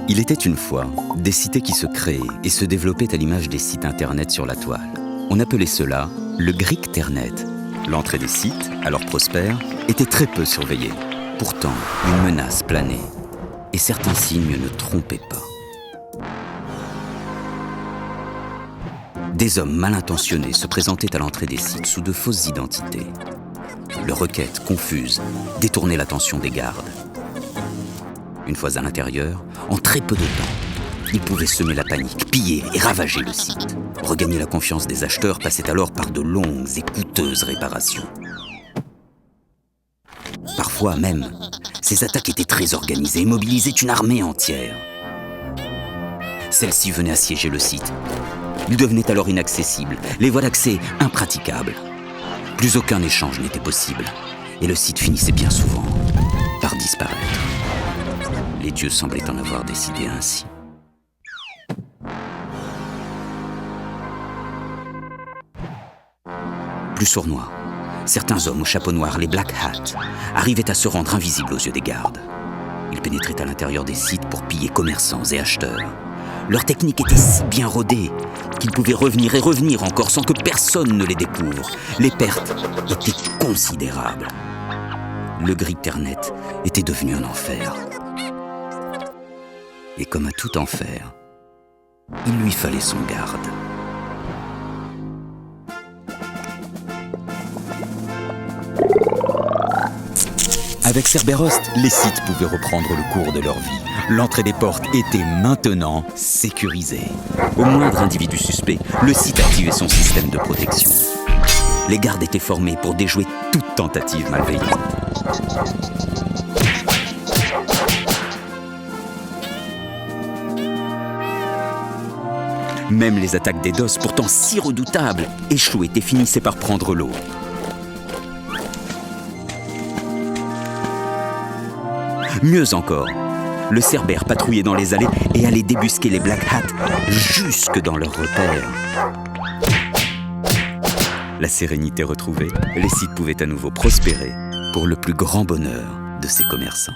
Il était une fois des cités qui se créaient et se développaient à l'image des sites internet sur la toile. On appelait cela le Greekternet. L'entrée des sites, alors prospères, était très peu surveillée. Pourtant, une menace planait et certains signes ne trompaient pas. Des hommes mal intentionnés se présentaient à l'entrée des sites sous de fausses identités. Leurs requêtes confuses détournaient l'attention des gardes. Une fois à l'intérieur, en très peu de temps, ils pouvaient semer la panique, piller et ravager le site. Regagner la confiance des acheteurs passait alors par de longues et coûteuses réparations. Parfois même, ces attaques étaient très organisées et mobilisaient une armée entière. Celle-ci venait assiéger le site. Il devenait alors inaccessible, les voies d'accès impraticables. Plus aucun échange n'était possible, et le site finissait bien souvent par disparaître. Les dieux semblaient en avoir décidé ainsi. Plus sournois, certains hommes au chapeau noir, les Black Hat, arrivaient à se rendre invisibles aux yeux des gardes. Ils pénétraient à l'intérieur des sites pour piller commerçants et acheteurs. Leur technique était si bien rodée qu'ils pouvaient revenir et revenir encore sans que personne ne les découvre. Les pertes étaient considérables. Le Greekternet était devenu un enfer. Et comme à tout enfer, il lui fallait son garde. Avec Cerberus, les sites pouvaient reprendre le cours de leur vie. L'entrée des portes était maintenant sécurisée. Au moindre individu suspect, le site activait son système de protection. Les gardes étaient formés pour déjouer toute tentative malveillante. Même les attaques des DOS, pourtant si redoutables, échouaient et finissaient par prendre l'eau. Mieux encore, le Cerbère patrouillait dans les allées et allait débusquer les Black Hat jusque dans leurs repères. La sérénité retrouvée, les sites pouvaient à nouveau prospérer pour le plus grand bonheur de ces commerçants.